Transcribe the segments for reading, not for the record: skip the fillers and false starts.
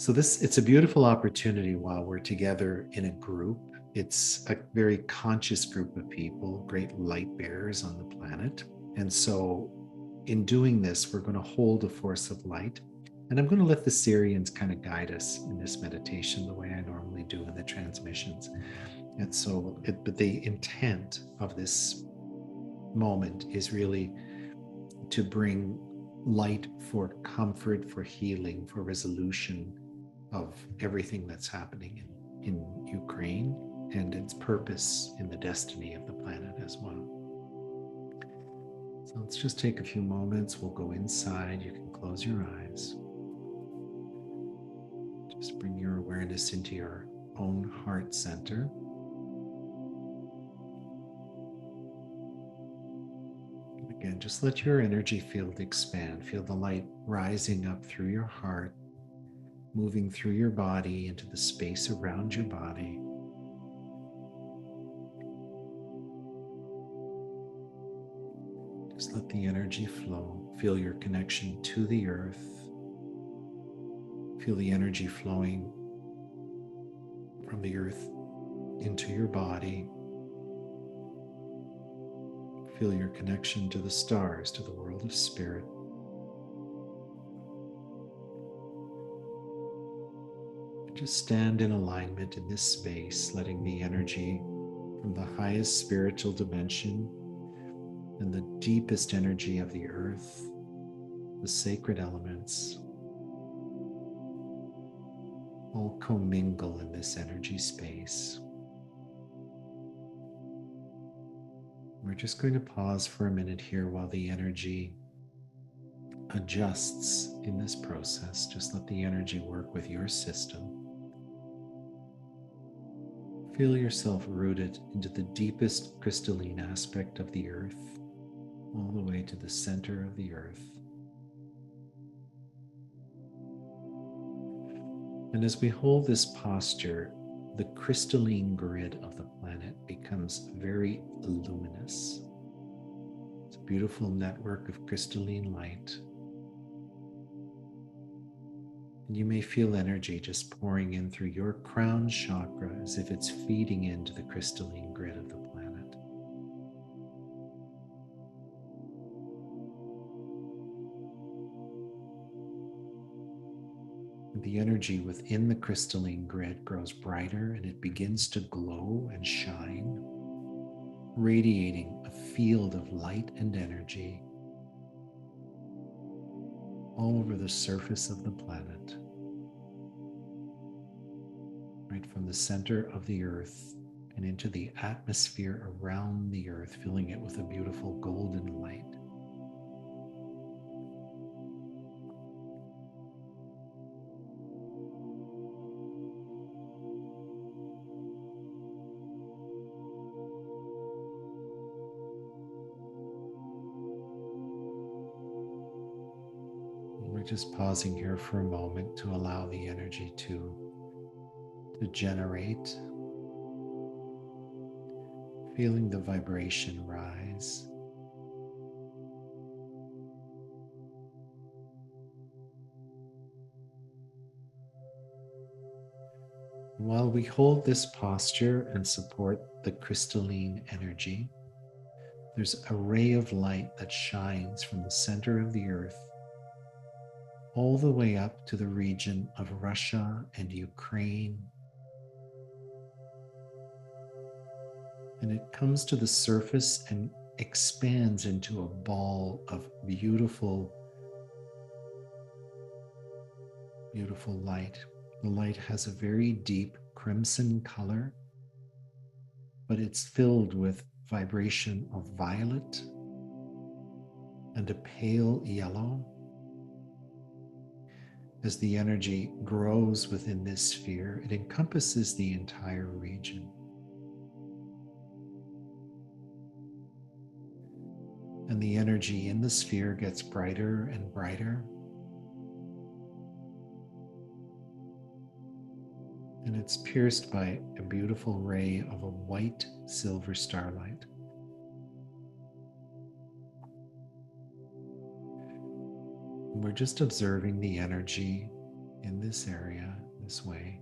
So it's a beautiful opportunity while we're together in a group. It's a very conscious group of people, great light bearers on the planet. And so in doing this, we're going to hold a force of light. And I'm going to let the Syrians kind of guide us in this meditation the way I normally do in the transmissions. And so, but the intent of this moment is really to bring light for comfort, for healing, for resolution of everything that's happening in Ukraine and its purpose in the destiny of the planet as well. So let's just take a few moments. We'll go inside. You can close your eyes. Just bring your awareness into your own heart center. Again, just let your energy field expand. Feel the light rising up through your heart, moving through your body into the space around your body. Just let the energy flow. Feel your connection to the earth. Feel the energy flowing from the earth into your body. Feel your connection to the stars, to the world of spirit. Just stand in alignment in this space, letting the energy from the highest spiritual dimension and the deepest energy of the earth, the sacred elements, all commingle in this energy space. We're just going to pause for a minute here while the energy adjusts in this process. Just let the energy work with your system. Feel yourself rooted into the deepest crystalline aspect of the earth, all the way to the center of the earth. And as we hold this posture, the crystalline grid of the planet becomes very luminous. It's a beautiful network of crystalline light. And you may feel energy just pouring in through your crown chakra as if it's feeding into the crystalline grid of the planet. The energy within the crystalline grid grows brighter and it begins to glow and shine, radiating a field of light and energy all over the surface of the planet, right from the center of the earth and into the atmosphere around the earth, filling it with a beautiful golden light. We're just pausing here for a moment to allow the energy to generate, feeling the vibration rise. While we hold this posture and support the crystalline energy, there's a ray of light that shines from the center of the earth all the way up to the region of Russia and Ukraine. And it comes to the surface and expands into a ball of beautiful, beautiful light. The light has a very deep crimson color, but it's filled with vibration of violet and a pale yellow. As the energy grows within this sphere, it encompasses the entire region. And the energy in the sphere gets brighter and brighter. And it's pierced by a beautiful ray of a white silver starlight. We're just observing the energy in this area, this way.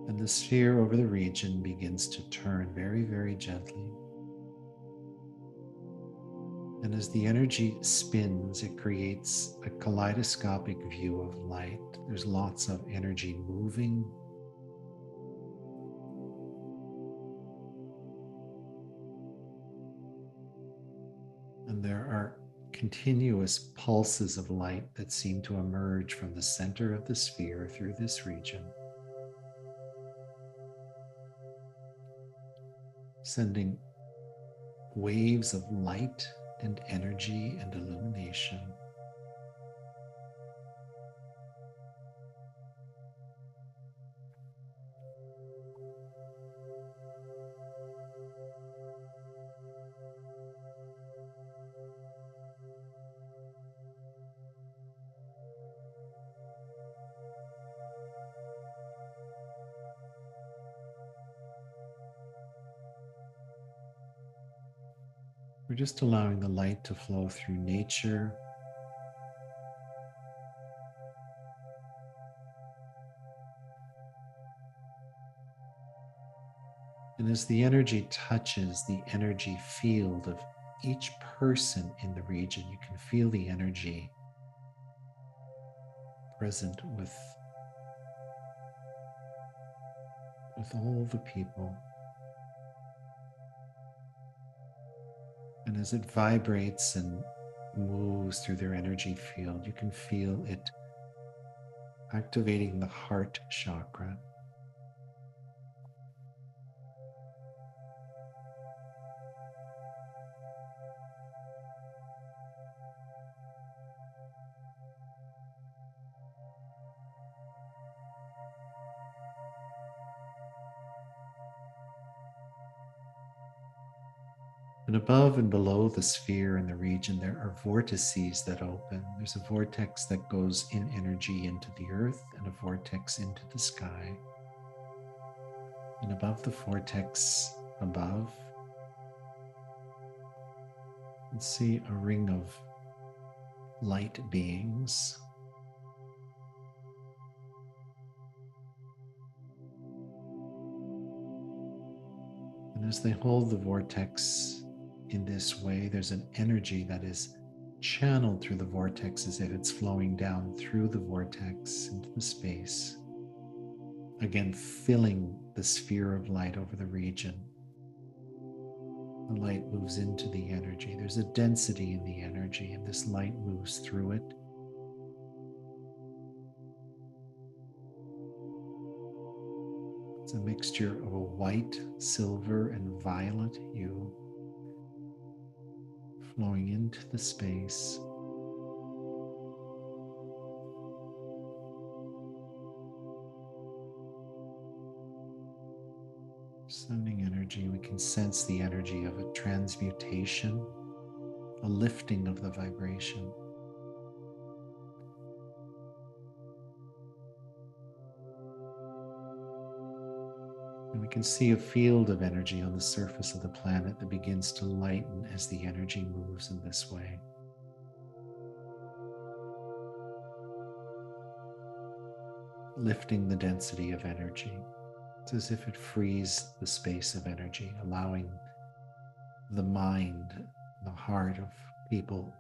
And the sphere over the region begins to turn very, very gently. And as the energy spins, it creates a kaleidoscopic view of light. There's lots of energy moving. And there are continuous pulses of light that seem to emerge from the center of the sphere through this region, sending waves of light and energy and illumination. We're just allowing the light to flow through nature. And as the energy touches the energy field of each person in the region, you can feel the energy present with all the people. And as it vibrates and moves through their energy field, you can feel it activating the heart chakra. And above and below the sphere and the region, there are vortices that open. There's a vortex that goes in energy into the earth and a vortex into the sky. And above the vortex above, you can see a ring of light beings. And as they hold the vortex in this way, there's an energy that is channeled through the vortex as if it's flowing down through the vortex into the space, again filling the sphere of light over the region. The light moves into the energy. There's a density in the energy, and this light moves through it. It's a mixture of a white, silver, and violet hue flowing into the space. Sending energy, we can sense the energy of a transmutation, a lifting of the vibration. And we can see a field of energy on the surface of the planet that begins to lighten as the energy moves in this way. Lifting the density of energy. It's as if it frees the space of energy, allowing the mind, the heart of people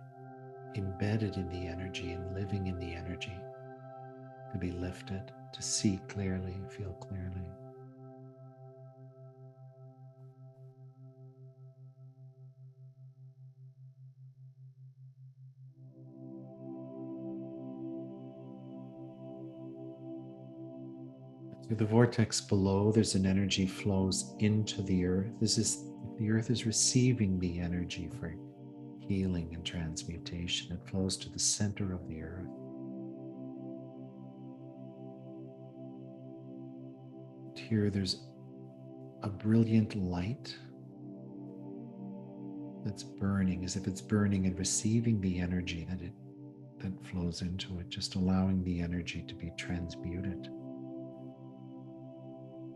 embedded in the energy and living in the energy to be lifted, to see clearly, feel clearly. Through the vortex below, there's an energy flows into the earth. The earth is receiving the energy for healing and transmutation. It flows to the center of the earth. Here there's a brilliant light that's burning, as if it's burning and receiving the energy that flows into it, just allowing the energy to be transmuted.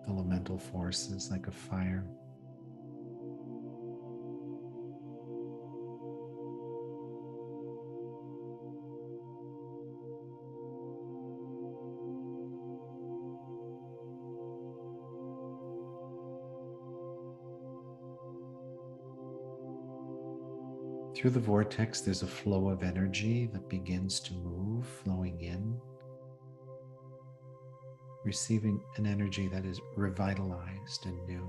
Elemental forces like a fire. Through the vortex, there's a flow of energy that begins to move, flowing in, receiving an energy that is revitalized and new.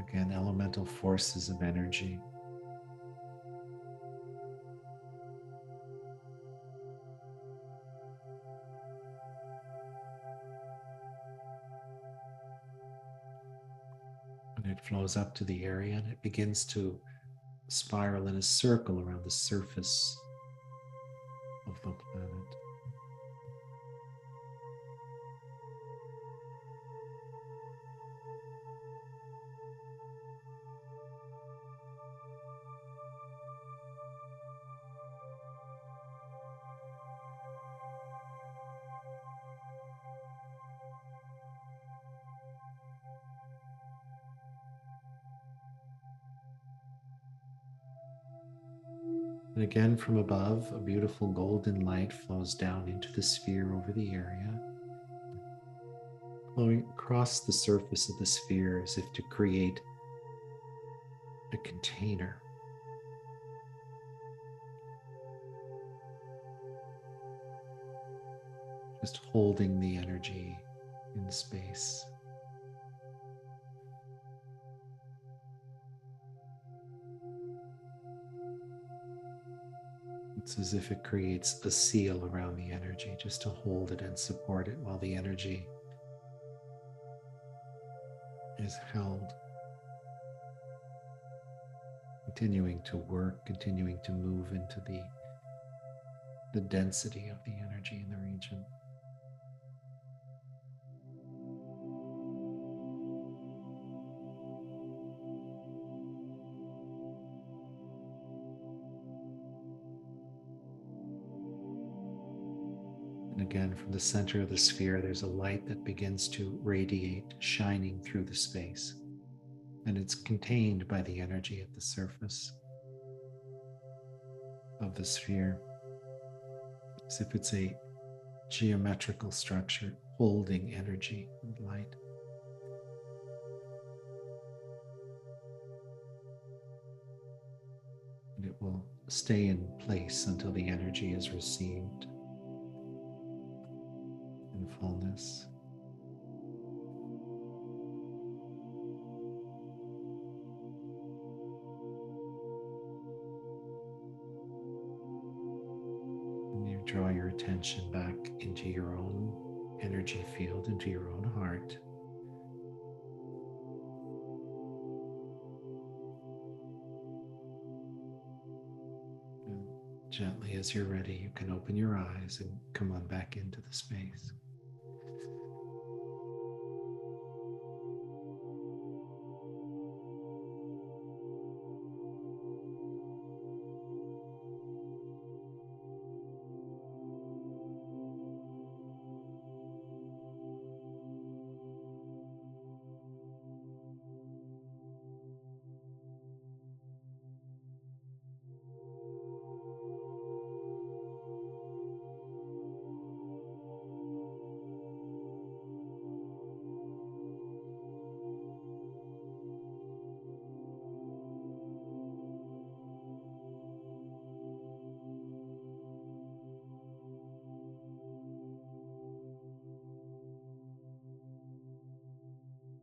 Again, elemental forces of energy. And it flows up to the area and it begins to spiral in a circle around the surface of the planet. And again, from above, a beautiful golden light flows down into the sphere over the area, flowing across the surface of the sphere as if to create a container. Just holding the energy in space. It's as if it creates a seal around the energy just to hold it and support it while the energy is held. Continuing to work, continuing to move into the density of the energy in the region. And again, from the center of the sphere, there's a light that begins to radiate, shining through the space. And it's contained by the energy at the surface of the sphere, as if it's a geometrical structure holding energy and light. And it will stay in place until the energy is received in fullness. And you draw your attention back into your own energy field, into your own heart. And gently, as you're ready, you can open your eyes and come on back into the space.